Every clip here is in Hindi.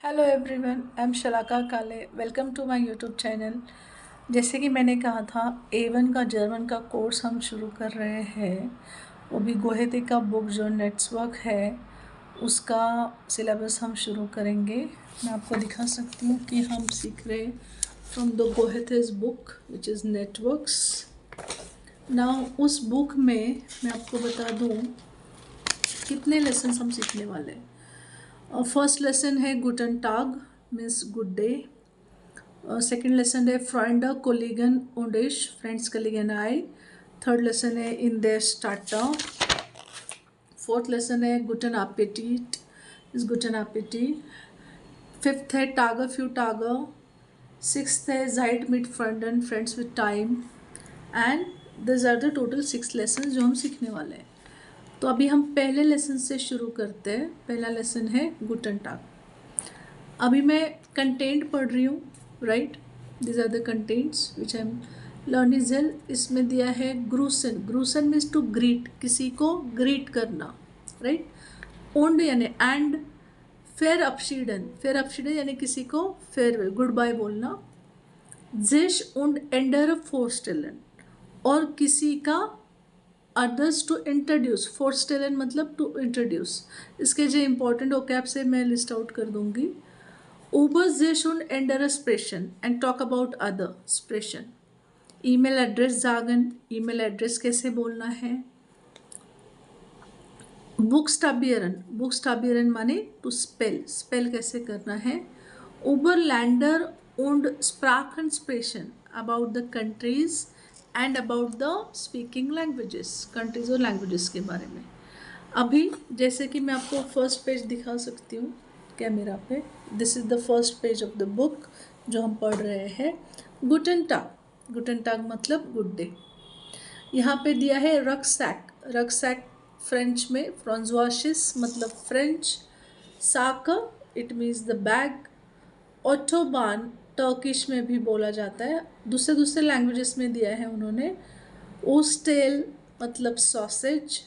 Hello everyone, I am Shalaka Kale. Welcome to my YouTube channel. जैसे कि मैंने कहा था, A1 का जर्मन का कोर्स हम शुरू कर रहे हैं। वो भी गोहेते का बुक जो नेट्सवर्क है उसका सिलेबस हम शुरू करेंगे। मैं आपको दिखा सकती हूँ कि हम सीख रहे फ्रॉम द गोहेतेज book which is networks. Now उस बुक में मैं आपको बता दूँ कितने लेसन हम सीखने वाले हैं। फर्स्ट लेसन है गुटन टाग means good day. Second lesson है फ्रेंड कोलिगन उंडिश फ्रेंड्स कलिगन आई। थर्ड लेसन है इन देयर स्टार्टर। फोर्थ लेसन है गुटन एपेटिट इज गुटन एपेटी। फिफ्थ है टागर फ्यू टागर। सिक्स्थ है जाइट मिट फ्रेंडन friends with time. And this are the total 6 lesson जो हम सीखने वाले हैं। तो अभी हम पहले लेसन से शुरू करते हैं। पहला लेसन है गुटन टाग। अभी मैं कंटेंट पढ़ रही हूँ, right. These are the contents which I am learning जेल। इसमें दिया है ग्रूसन। ग्रूसन मीन्स टू ग्रीट, किसी को ग्रीट करना, राइट। ओंड यानी एंड। फेयर अपशीडन, फेयर अपशीडन यानी किसी को फेयरवेल गुड बाय बोलना। जिश उंड एंडर फोर्स्टेलन, और किसी का अदर्स टू इंट्रोड्यूस। फोर्स्टेलन मतलब टू इंट्रोड्यूस। इसके जो इंपॉर्टेंट ओकैब से मैं लिस्ट आउट कर दूंगी। Über sich und ändere Sprechen and talk about other Sprechen. Email address जागन, ईमेल एड्रेस कैसे बोलना है। बुक्सटाबियरन, बुक्सटाबियरन माने टू स्पेल, स्पेल कैसे करना है। ओबरलैंडर und Sprachen sprechen about the countries and about the speaking languages, countries और languages के बारे में। अभी जैसे कि मैं आपको फर्स्ट पेज दिखा सकती हूँ कैमरा पे। This is the first page of the book जो हम पढ़ रहे हैं। गुटन टाग, गुटन टाग मतलब गुड डे। यहाँ पे दिया है रक्सैक। रक्सैक फ्रेंच में फ्रांजवाशिस मतलब फ्रेंच। साक it means the bag. Autobahn Turkish में भी बोला जाता है, दूसरे दूसरे लैंग्वेजेस में दिया है उन्होंने। ओस्टेल मतलब सॉसेज।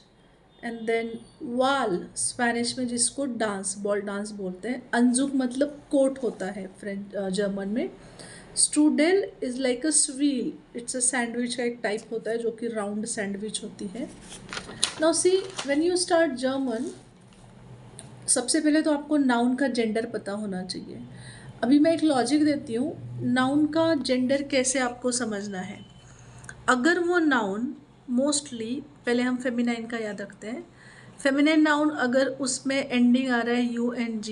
एंड देन वाल स्पेनिश में जिसको डांस, बॉल डांस बोलते हैं। अंजुक मतलब कोट होता है फ्रेंच जर्मन में। स्ट्रूडेल इज लाइक अ स्वील, इट्स अ सैंडविच का एक टाइप होता है जो कि राउंड सैंडविच होती है। Now see when you start German, सबसे पहले तो आपको नाउन का जेंडर पता होना चाहिए। अभी मैं एक लॉजिक देती हूँ, नाउन का जेंडर कैसे आपको समझना है। अगर वो नाउन मोस्टली, पहले हम फेमिनाइन का याद रखते हैं। फेमिनाइन नाउन अगर उसमें एंडिंग आ रहा है UNG,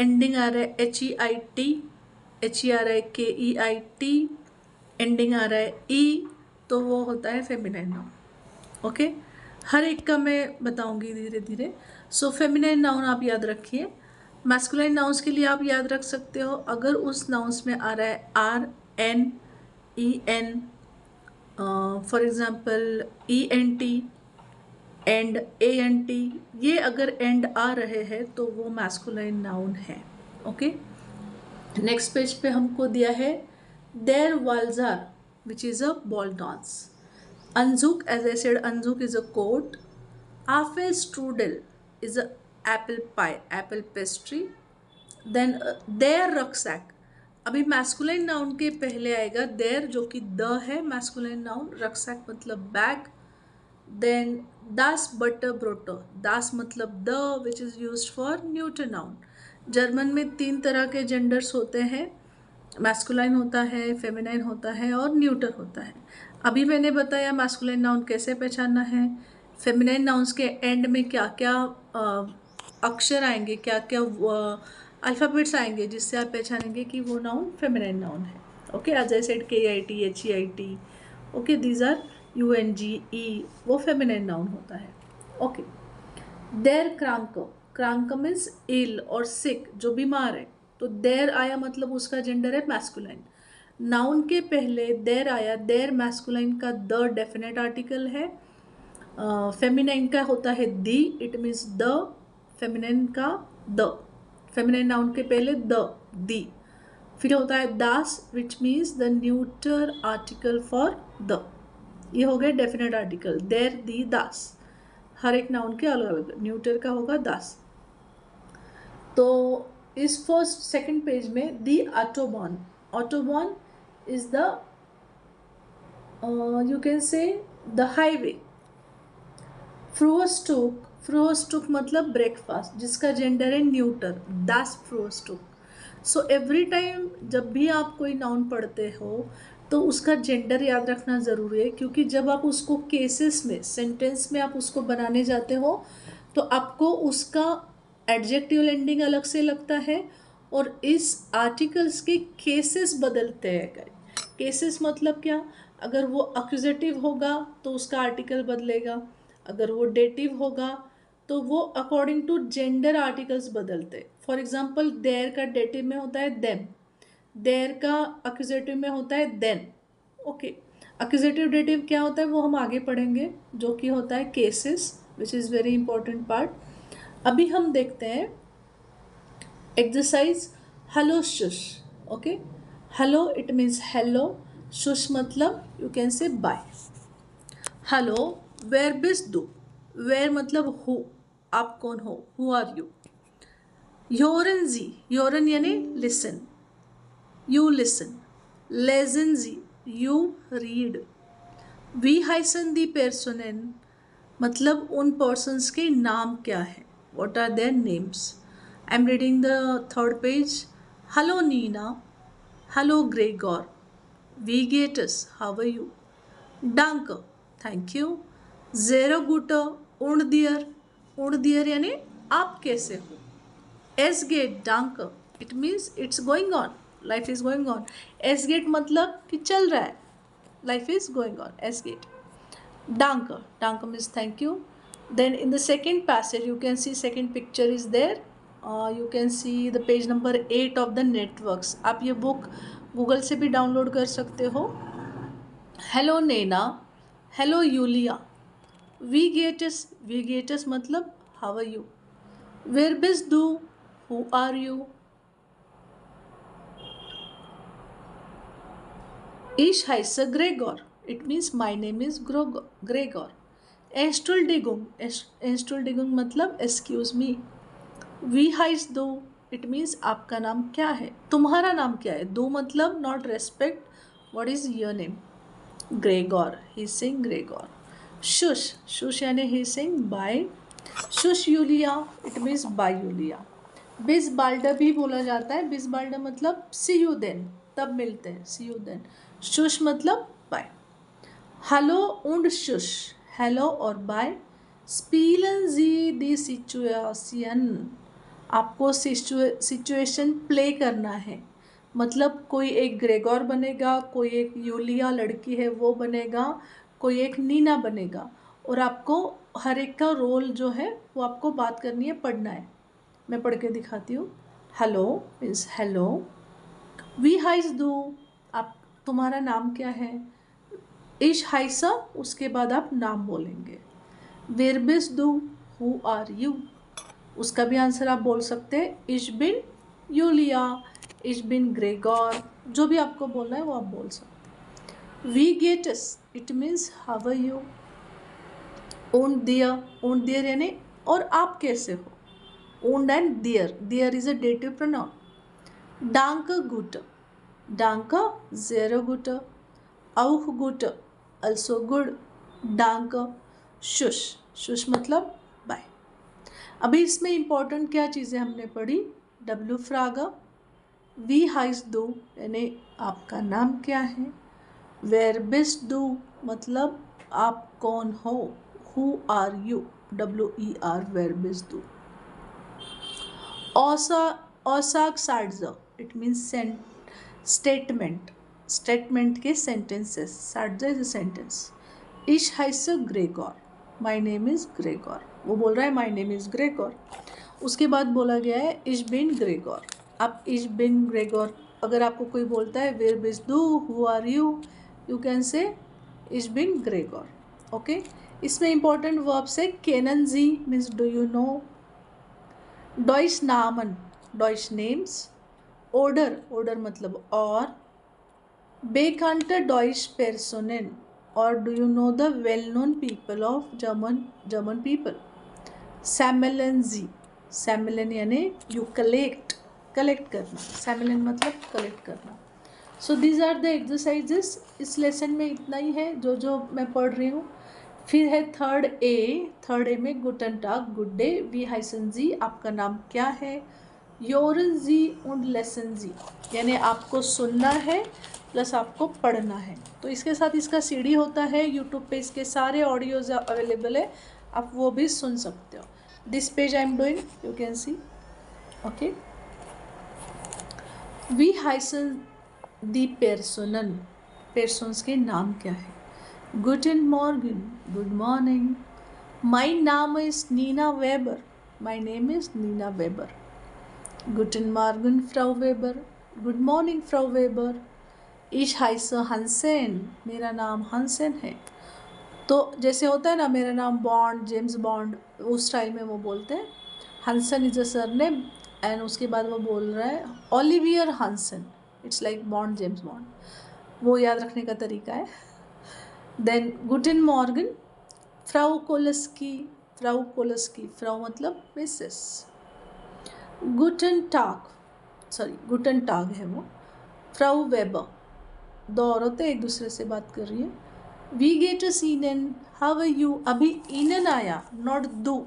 एंडिंग आ रहा है HEIT, HERIKEIT, एंडिंग आ रहा है E, तो वो होता है फेमिनाइन नाउन। ओके, हर एक का मैं बताऊंगी धीरे धीरे। सो फेमिनाइन नाउन आप याद रखिए। मैस्कुलाइन नाउन्स के लिए आप याद रख सकते हो, अगर उस नाउन्स में आ रहा है RNEN, for example ENT and ANT, ये अगर एंड आ रहे हैं तो वो मैस्कुलाइन नाउन है। ओके, नेक्स्ट पेज पे हमको दिया है देर वाल्जार which is a ball dance. Anzug, as I said, Anzug is a coat. Apfel strudel is a apple pie, apple pastry. Then their rucksack. अभी मैस्कुलाइन नाउन के पहले आएगा देर जो कि द है मैस्कुलाइन नाउन, रक्सैक मतलब बैग। देन दास बटर ब्रोटो, दास मतलब the which is used for neuter noun. German में 3 तरह के जेंडर्स होते हैं, मैस्कुलाइन होता है, फेमिनाइन होता है और न्यूटर होता है। अभी मैंने बताया मैस्कुलाइन नाउन कैसे पहचानना है, फेमिनाइन नाउन्स के एंड में क्या क्या अक्षर आएंगे, क्या क्या अल्फ़ाबेट्स आएंगे जिससे आप पहचानेंगे कि वो नाउन फेमिनाइन नाउन है। Okay, as I said KIT, HEIT, okay, these are UNGE, वो फेमिनाइन नाउन होता है। ओके, देर क्रांक, क्रांक मीन्स इल और सिक, जो बीमार है। तो देर आया मतलब उसका जेंडर है मैस्कुलाइन। नाउन के पहले देर आया, देर मैस्कुलाइन का द डेफिनेट आर्टिकल है। फेमिनाइन का होता है दी, इट मीन्स द। फेमिनाइन का द, फेमिनाइन नाउन के पहले दी। फिर होता है दास which means the neuter article for the. ये हो गया डेफिनेट आर्टिकल, देर दी दास। हर एक नाउन के अलग अलग, न्यूटर का होगा दास। तो इस फर्स्ट सेकंड पेज में दी ऑटोबान, ऑटोबान is the you can say the highway. फ्रोस्टुक, फ्रोस्टुक मतलब ब्रेकफास्ट, जिसका जेंडर है न्यूटर, दास फ्रोस्टुक। सो एवरी टाइम जब भी आप कोई नाउन पढ़ते हो तो उसका जेंडर याद रखना ज़रूरी है, क्योंकि जब आप उसको केसेस में, सेंटेंस में आप उसको बनाने जाते हो तो आपको उसका एडजेक्टिव एंडिंग अलग से लगता है और इस आर्टिकल्स के केसेस बदलते हैं। केसेस मतलब क्या, अगर वो अक्यूजेटिव होगा तो उसका आर्टिकल बदलेगा, अगर वो डेटिव होगा तो वो अकॉर्डिंग टू जेंडर आर्टिकल्स बदलते। फॉर एग्जाम्पल देयर का डेटिव में होता है देम, देयर का अक्यूजेटिव में होता है देन। ओके, अक्यूजेटिव डेटिव क्या होता है वो हम आगे पढ़ेंगे, जो कि होता है cases, which is very important part. अभी हम देखते हैं एक्सरसाइज हेलो शुश। Okay, hello it means hello, शुश मतलब you can say bye. Hello, वेर बिस डू, वेर मतलब हु, आप कौन हो, हु आर यू। योरन जी, योरन यानी लिसन, यू लिसन। लेजन जी, यू रीड। वी हाइसन दी पर्सनन मतलब उन पर्सन्स के नाम क्या है, what are their names. I am reading the third page. Hello Nina, hello Gregor, वी गेटस, हाउ आर यू। डांक, थैंक यू। ज़ेरो गुट, उण दियर यानी आप कैसे हो। एस गेट डांक, it means it's going on, life is going on. एस गेट मतलब कि चल रहा है, लाइफ इज गोइंग ऑन, एस गेट। Danke, danke means thank you. Then in the second passage you can see second picture is there. You can see the page number 8 of the networks. आप ये बुक गूगल से भी डाउनलोड कर सकते हो। Hello Naina, hello Yulia. वी गेटस मतलब हाउ आर यू। वेर बिस डू, who are you. Ich heiße Gregor. It means my name is Gregor. Entschuldigung मतलब excuse me. Wie heißt du? It means आपका नाम क्या है, तुम्हारा नाम क्या है। दो मतलब not respect. What is your name? Gregor. He is saying Gregor. Shush. Shush यानी he is saying bye. Shush Yulia. It means bye Yulia. बिस बाल्डा भी बोला जाता है। बिस बाल्डा मतलब सी यू देन, तब मिलते हैं, सी यू देन। शुश मतलब बाय। हेलो und शुश, हेलो और बाय। स्पीलन जी दी सिचुएशन, आपको सिचुएशन प्ले करना है, मतलब कोई एक ग्रेगोर बनेगा, कोई एक यूलिया लड़की है वो बनेगा, कोई एक नीना बनेगा, और आपको हर एक का रोल जो है वो आपको बात करनी है, पढ़ना है। मैं पढ़ के दिखाती हूँ। Hello means hello. वी हाइस दू, आप तुम्हारा नाम क्या है। इश हाइसा, उसके बाद आप नाम बोलेंगे। वेर बिस दू, हु आर यू, उसका भी आंसर आप बोल सकते हैं। इश बिन यूलिया, इश बिन ग्रेगोर, जो भी आपको बोलना है वो आप बोल सकते हैं। वी गेटस, it means how are you. ओन दियर यानी और आप कैसे हो। Und and there is a dative pronoun. Danke gut, danke sehr gut, auch gut, also good, danke, shush, shush मतलब बाय। अभी इसमें इम्पोर्टेंट क्या चीज़ें हमने पढ़ी। डब्ल्यू फ्रागा, वी हाइस दो यानी आपका नाम क्या है। वेर बिस दो मतलब आप कौन हो। हु आर यू, WER, वेर बिस दो। औसाक साइड्स, इट मीन्स स्टेटमेंट, स्टेटमेंट के सेंटेंसेस। साइड्स इज अ सेंटेंस। इश हाइस Gregor, my name is Gregor, वो बोल रहा है माई नेम इज़ ग्रेगोर। उसके बाद बोला गया है इश बिन ग्रेगोर। अब इश बिन ग्रेगोर अगर आपको कोई बोलता है वेर बिस डू, who are you, you can say इश बिन ग्रेगोर। ओके, इसमें इंपॉर्टेंट वर्ब्स है केनन जी मीन्स डू यू नो। डॉइश नामन, डॉइश नेम्स। ओडर मतलब और। बेकांट डॉइश पर्सोनेन, और do you know the well known people of German people. सैमेलन जी, सैमेलन यानी यू कलेक्ट, कलेक्ट करना, सैमिलिन मतलब कलेक्ट करना। So these are the exercises. इस लेसन में इतना ही है जो मैं पढ़ रही हूँ। फिर है थर्ड ए में गुटन टाग, गुड डे, वी हाइसन जी, आपका नाम क्या है, योरन जी उंड लेसन जी, यानी आपको सुनना है प्लस आपको पढ़ना है। तो इसके साथ इसका सीडी होता है, यूट्यूब पे इसके सारे ऑडियोज अवेलेबल है, आप वो भी सुन सकते हो। This page I am doing, you can see. Okay, वी हाइसन दी पेर्सोनन, पेर्सोन्स के नाम क्या है, गुटन मॉर्गन, गुड मॉर्निंग, माई नाम is Nina Weber, my name is Nina Weber, गुटन मॉर्गन फ्राउ वेबर, गुड मॉर्निंग फ्राउ वेबर, इश हाइस हंसेन, मेरा नाम हंसेन है। तो जैसे होता है ना, मेरा नाम बॉन्ड, जेम्स बॉन्ड, उस स्टाइल में वो बोलते हैं। Hansen is a surname, and उसके बाद वो बोल रहा है Olivier Hansen, it's like Bond, James Bond, वो याद रखने का तरीका है। देन गुटन मॉर्गन फ्राउ कोलस्की, फ्राउ कोलस्की, फ्राउ मतलब मिसेस, गुटन टाग, सॉरी गुटन टाग है वो, फ्राउ वेबर, दो औरतें एक दूसरे से बात कर रही है। वी गेट अ सीनन, हाउ आर यू, अभी इनन आया, नॉट दो,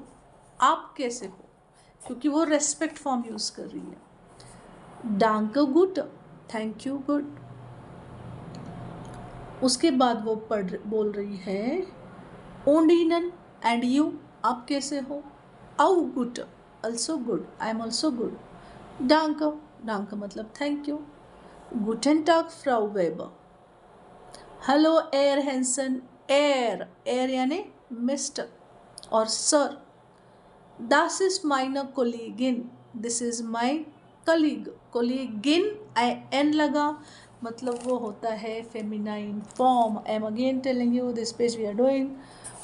आप कैसे हो, क्योंकि वो रेस्पेक्ट फॉर्म यूज कर रही है। डांक गुड, थैंक यू गुड। उसके बाद वो बोल रही है ओंड इनन, एंड यू, आप कैसे हो, आउ गुड, also good, I am also good. डांक, डांक मतलब थैंक यू। गुटेन टाग फ्राउ वेबर, हेलो एयर हैंसन, एयर, एयर यानी मिस्टर और sir. Das ist meine Kollegin, this is my colleague, कोलीगिन आई एन लगा, मतलब वो होता है feminine form. I am again telling you, this page we are doing,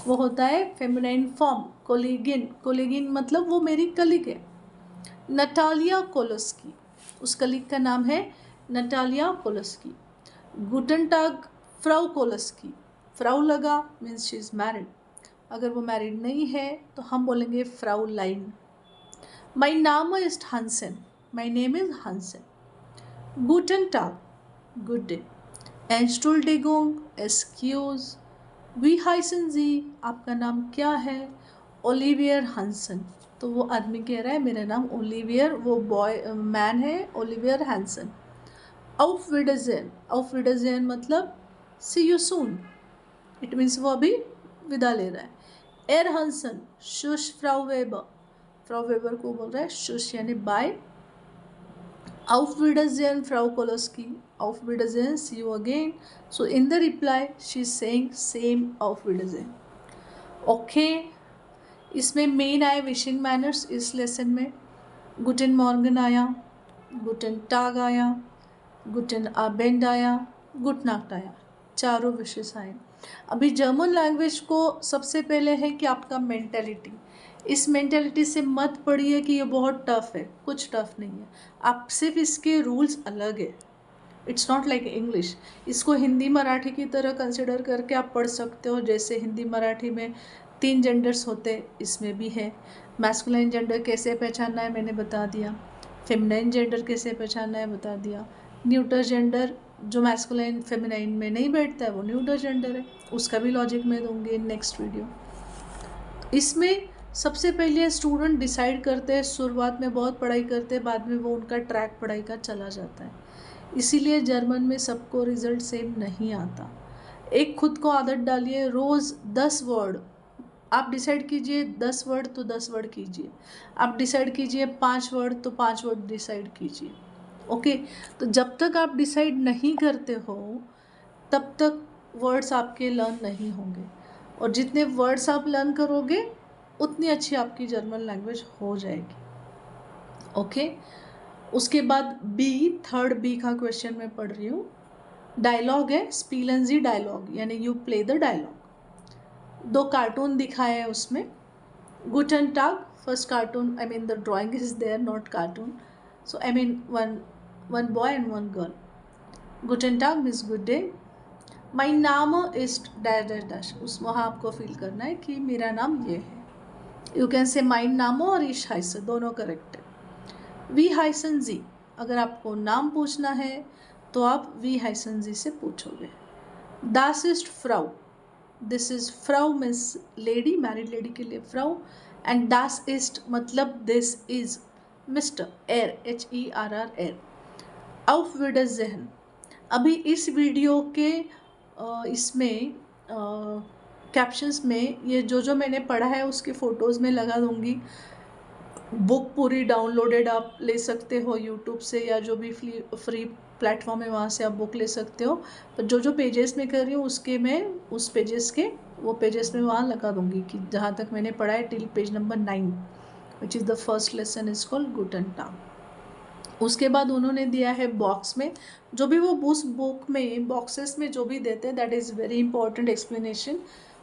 वो होता है फेमिनाइन फॉर्म, कोलीगिन, कोलीगिन मतलब वो मेरी कलीग है। नटालिया कोलोस्की, उस कलीग का नाम है नटालिया कोलोस्की। गुटन टाग फ्राउ कोलोस्की, फ्राउ लगा मीन्स शी इज़ मैरिड, अगर वो मैरिड नहीं है तो हम बोलेंगे फ्राउ लाइन। माई नाम is Hansen, my name is Hansen. गुटन टाग, गुड डे। एंस्टुल्डिगोंग, एक्सक्यूज। वी हाइसन जी, आपका नाम क्या है, ओलिवियर हंसन, तो वो आदमी कह रहा है मेरा नाम ओलिवियर, वो बॉय मैन है Olivier Hansen. auf Wiedersehen, auf Wiedersehen मतलब see you soon, it means वो अभी विदा ले रहा है। एर हंसन, शुश फ्राउ वेबर, फ्राउ वेबर को बोल रहा है शुश यानी बाय। auf Wiedersehen फ्राउ Kolowski, auf Wiedersehen see you again, so in the reply she is saying same auf Wiedersehen। Okay, इसमें मेन आए विशिंग मैनर्स इस लेसन में। गुटन मॉर्गन आया, गुटन टाग आया, गुटन आबेंड आया, गुड नाइट आया, चारों विशेष आए। अभी जर्मन लैंग्वेज को सबसे पहले है कि आपका मेंटेलिटी, इस मेंटेलिटी से मत पढ़िए कि ये बहुत टफ है, कुछ टफ नहीं है, आप सिर्फ इसके रूल्स अलग है। इट्स नॉट लाइक इंग्लिश, इसको हिंदी मराठी की तरह कंसिडर करके आप पढ़ सकते हो। जैसे हिंदी मराठी में 3 जेंडर्स होते, इसमें भी है। मैस्कुलाइन जेंडर कैसे पहचानना है मैंने बता दिया, फेमिनाइन जेंडर कैसे पहचानना है बता दिया, न्यूटर जेंडर जो मैस्कुलाइन फेमिनाइन में नहीं बैठता है वो न्यूटर जेंडर है, उसका भी लॉजिक मैं दूंगी नेक्स्ट वीडियो। इसमें सबसे पहले स्टूडेंट डिसाइड करते हैं, शुरुआत में बहुत पढ़ाई करते हैं, बाद में वो उनका ट्रैक पढ़ाई का चला जाता है, इसीलिए जर्मन में सबको रिजल्ट सेम नहीं आता। एक खुद को आदत डालिए, रोज़ 10 वर्ड आप डिसाइड कीजिए, 10 वर्ड तो 10 वर्ड कीजिए, आप डिसाइड कीजिए 5 वर्ड तो 5 वर्ड डिसाइड कीजिए। ओके, तो जब तक आप डिसाइड नहीं करते हो तब तक वर्ड्स आपके लर्न नहीं होंगे, और जितने वर्ड्स आप लर्न करोगे उतनी अच्छी आपकी जर्मन लैंग्वेज हो जाएगी। ओके, उसके बाद बी, थर्ड बी का क्वेश्चन मैं पढ़ रही हूँ। डायलॉग है, स्पीलन जी डायलॉग, यानी you play the dialogue. 2 cartoon दिखाए हैं उसमें। गुटन टाग, first cartoon, I mean the drawing is there not cartoon, so I mean one boy and one girl. गुटन टाग मीन्स गुड डे। माई नाम इज डैश डैश डैश, उस वहाँ आपको फील करना है कि मेरा नाम ये है। यू कैन से माई नामो और इश हाइस, दोनों करेक्ट है। वी हाइसन जी, अगर आपको नाम पूछना है तो आप वी हाइसन जी से पूछोगे। दास इस्ट फ्राउ, दिस इज फ्राउ मीन्स लेडी, मैरिड लेडी के लिए फ्राउ, एंड दास इस्ट मतलब this is mister, uh HERR एर। auf Wiedersehen, अभी इस वीडियो के इसमें कैप्शंस में ये जो मैंने पढ़ा है उसकी फ़ोटोज़ में लगा दूँगी। बुक पूरी डाउनलोडेड आप ले सकते हो यूट्यूब से, या जो भी फ्री प्लेटफॉर्म है वहाँ से आप बुक ले सकते हो। पर जो पेजेस में कर रही हूँ उसके मैं उस पेजेस के वो पेजेस में वहाँ लगा दूँगी कि जहाँ तक मैंने पढ़ा है till page number 9, which is the first lesson is called गुटन टाग। उसके बाद उन्होंने दिया है बॉक्स में, जो भी वो उस बुक में बॉक्सेस में जो भी देते हैं that is very important explanation,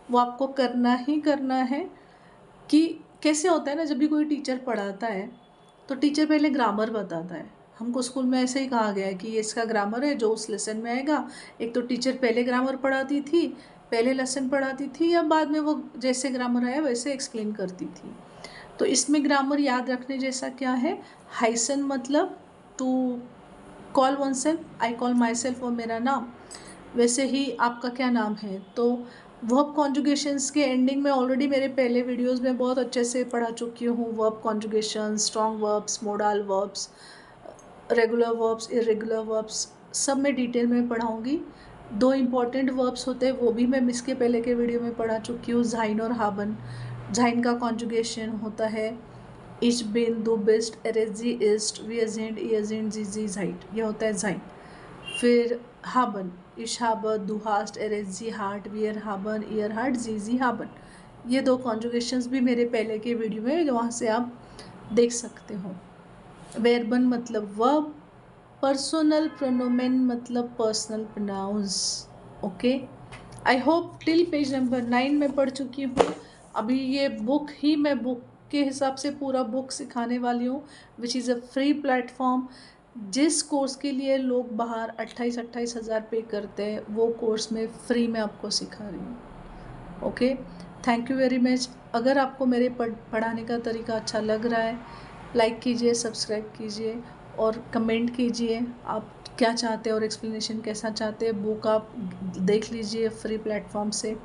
वो आपको करना ही करना है। कि कैसे होता है ना, जब भी कोई टीचर पढ़ाता है तो टीचर पहले ग्रामर बताता है। हमको स्कूल में ऐसे ही कहा गया है कि ये इसका ग्रामर है जो उस लेसन में आएगा। एक तो टीचर पहले ग्रामर पढ़ाती थी, पहले लेसन पढ़ाती थी, या बाद में वो जैसे ग्रामर आया वैसे एक्सप्लेन करती थी। तो इसमें ग्रामर याद रखने जैसा क्या है, हाइसन मतलब to call oneself, I call myself, वो मेरा नाम, वैसे ही आपका क्या नाम है। तो वर्ब कॉन्जुगेशंस के एंडिंग में ऑलरेडी मेरे पहले वीडियोस में बहुत अच्छे से पढ़ा चुकी हूँ। Verb conjugation, strong verbs, modal verbs, regular verbs, irregular verbs, सब मैं डिटेल में पढ़ाऊँगी। 2 इम्पॉर्टेंट वर्ब्स होते हैं वो भी मैं इसके पहले के वीडियो में पढ़ा चुकी हूँ, ज़ाइन और हाबन। ज़ाइन का कॉन्जुगेशन होता है इश, बिन, दु, बिस्ट, एरेजी, इस्ट, वी एजेंड, ई एजेंड, जी, झाइट, ये होता है ज़ाइन। फिर हाबन, इश हाबर, दु हास्ट, एरेजी हार्ट, वियर हाबन, ईयर हार्ट, जी हाबन। ये 2 कॉन्जुगेशंस भी मेरे पहले के वीडियो में जो वहाँ से आप देख सकते हो। वेरबन मतलब वर्ब, पर्सनल प्रोनोमेन मतलब personal pronouns. Okay, I hope till page number 9 में पढ़ चुकी हूँ। अभी ये बुक ही मैं बुक के हिसाब से पूरा बुक सिखाने वाली हूँ, विच इज़ अ फ्री प्लेटफॉर्म। जिस कोर्स के लिए लोग बाहर 28-28 हज़ार पे करते हैं वो कोर्स में फ्री में आपको सिखा रही हूँ। Okay, thank you very much. अगर आपको मेरे पढ़ाने का तरीका अच्छा लग रहा है, लाइक कीजिए, सब्सक्राइब कीजिए और कमेंट कीजिए आप क्या चाहते हैं और एक्सप्लेनेशन कैसा चाहते हैं। बुक आप देख लीजिए फ्री प्लेटफॉर्म से,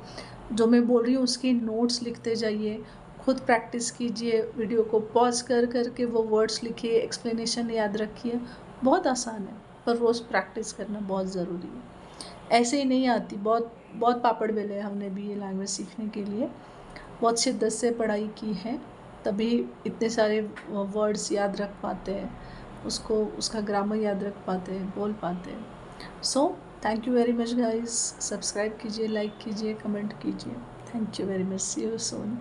जो मैं बोल रही हूँ उसकी नोट्स लिखते जाइए, खुद प्रैक्टिस कीजिए, वीडियो को पॉज कर करके वो वर्ड्स लिखिए, एक्सप्लेनेशन याद रखिए। बहुत आसान है पर रोज़ प्रैक्टिस करना बहुत ज़रूरी है। ऐसे ही नहीं आती, बहुत बहुत पापड़ बेले हमने भी ये लैंग्वेज सीखने के लिए, बहुत शिद्दत से पढ़ाई की है, तभी इतने सारे वर्ड्स याद रख पाते हैं, उसको उसका ग्रामर याद रख पाते हैं, बोल पाते हैं। So thank you very much guys, subscribe कीजिए, लाइक कीजिए, कमेंट कीजिए। Thank you very much, see you soon.